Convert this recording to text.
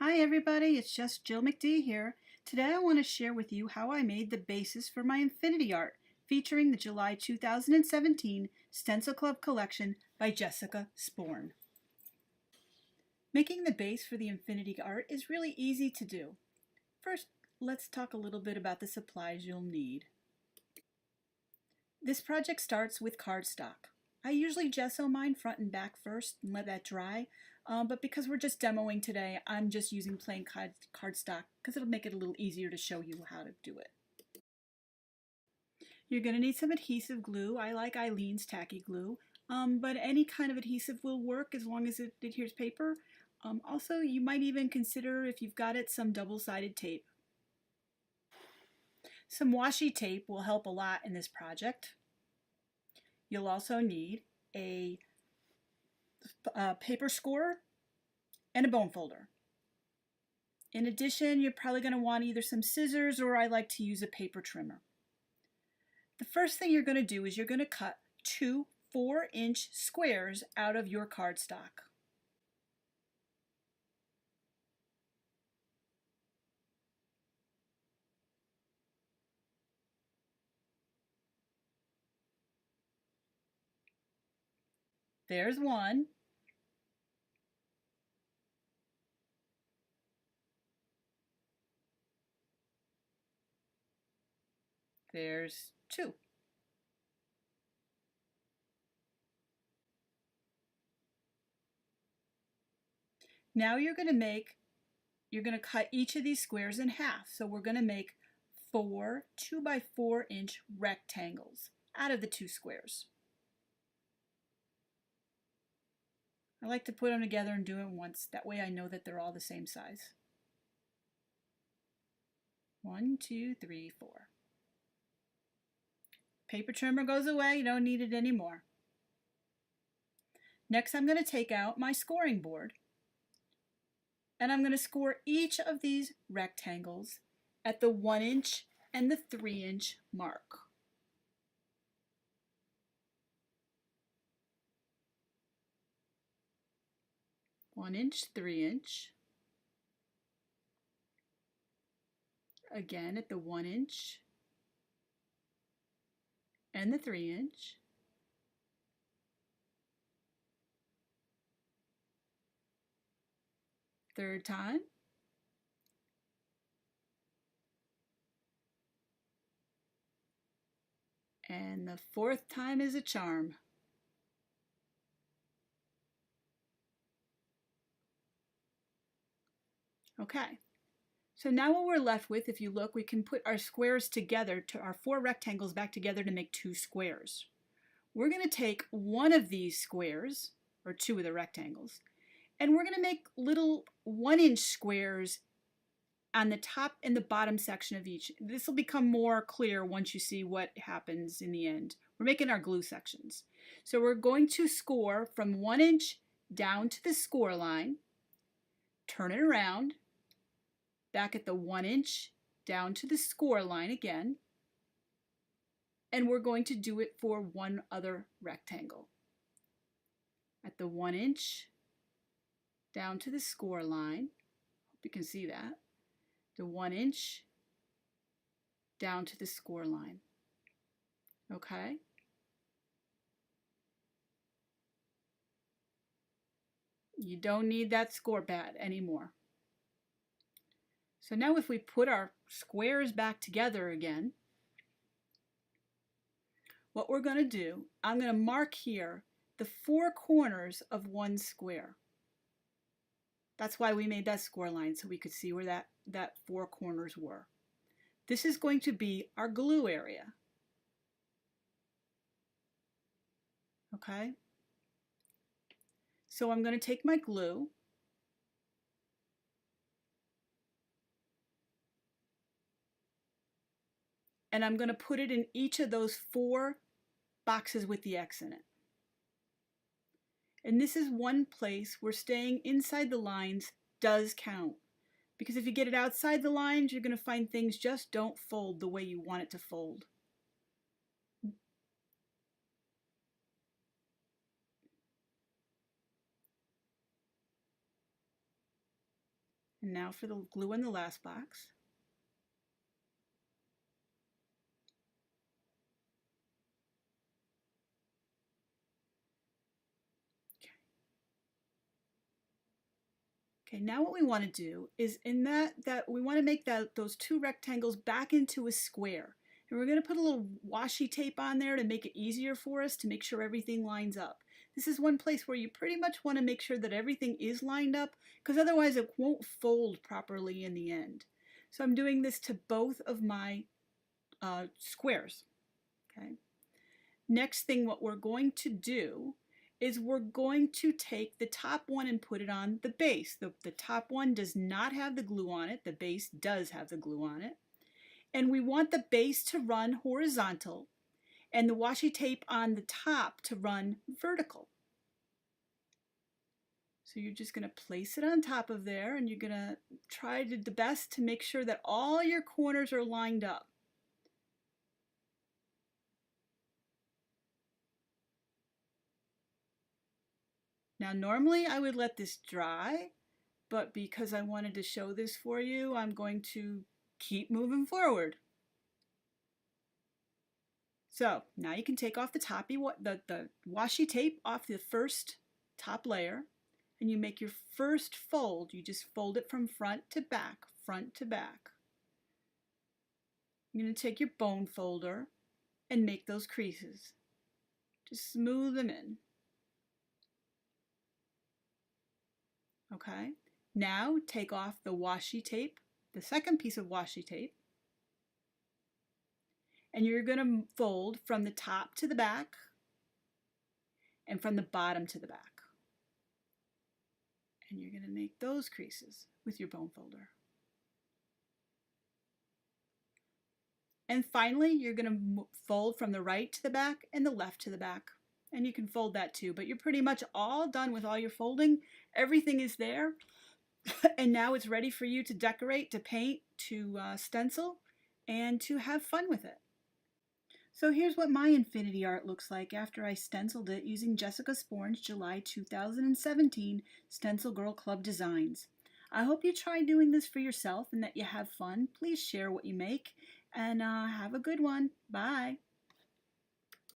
Hi everybody, it's just Jill McD here. Today I want to share with you how I made the basis for my infinity art featuring the July 2017 Stencil Club collection by Jessica Sporn. Making the base for the infinity art is really easy to do. First, let's talk a little bit about the supplies you'll need. This project starts with cardstock. I usually gesso mine front and back first and let that dry, but because we're just demoing today, I'm just using plain cardstock because it'll make it a little easier to show you how to do it. You're going to need some adhesive glue. I like Eileen's tacky glue, but any kind of adhesive will work as long as it adheres paper. Also, you might even consider, if you've got it, some double-sided tape. Some washi tape will help a lot in this project. You'll also need a paper scorer and a bone folder. In addition, you're probably going to want either some scissors or I like to use a paper trimmer. The first thing you're going to do is you're going to cut two 4-inch squares out of your cardstock. There's one. There's two. Now you're going to cut each of these squares in half. So we're going to make 4 2x4-inch rectangles out of the two squares. I like to put them together and do it once. That way I know that they're all the same size. 1, 2, 3, 4. Paper trimmer goes away. You don't need it anymore. Next, I'm going to take out my scoring board and I'm going to score each of these rectangles at the 1-inch and the 3-inch mark. One-inch, 3-inch. Again at the 1-inch and the 3-inch. Third time. And the fourth time is a charm. Okay, so now what we're left with, if you look, we can put our squares together, to our 4 rectangles back together to make 2 squares. We're going to take one of these squares, or 2 of the rectangles, and we're going to make little 1-inch squares on the top and the bottom section of each. This will become more clear once you see what happens in the end. We're making our glue sections. So we're going to score from 1 inch down to the score line, turn it around, back at the 1-inch down to the score line again, and we're going to do it for one other rectangle. At the 1-inch down to the score line, hope you can see that, the 1-inch down to the score line. Okay? You don't need that score pad anymore. So now if we put our squares back together again, what we're going to do, I'm going to mark here the 4 corners of one square. That's why we made that score line, so we could see where that 4 corners were. This is going to be our glue area. Okay? So I'm going to take my glue and I'm going to put it in each of those 4 boxes with the X in it. And this is one place where staying inside the lines does count. Because if you get it outside the lines, you're going to find things just don't fold the way you want it to fold. And now for the glue in the last box. Okay, now what we want to do is in that we want to make those two rectangles back into a square. And we're going to put a little washi tape on there to make it easier for us to make sure everything lines up. This is one place where you pretty much want to make sure that everything is lined up, because otherwise it won't fold properly in the end. So I'm doing this to both of my squares. Okay. Next thing what we're going to do is we're going to take the top one and put it on the base. The top one does not have the glue on it. The base does have the glue on it. And we want the base to run horizontal and the washi tape on the top to run vertical. So you're just going to place it on top of there, and you're going to try the best to make sure that all your corners are lined up. Now normally I would let this dry, but because I wanted to show this for you, I'm going to keep moving forward. So now you can take off the washi tape off the first top layer, and you make your first fold. You just fold it from front to back, front to back. You're going to take your bone folder and make those creases. Just smooth them in. Okay, now take off the washi tape, the second piece of washi tape, and you're going to fold from the top to the back and from the bottom to the back. And you're going to make those creases with your bone folder. And finally, you're going to fold from the right to the back and the left to the back. And you can fold that too, but you're pretty much all done with all your folding. Everything is there. And now it's ready for you to decorate, to paint, to stencil, and to have fun with it. So here's what my infinity art looks like after I stenciled it using Jessica Sporn's July 2017 StencilGirl Club designs. I hope you try doing this for yourself and that you have fun. Please share what you make, and have a good one. Bye.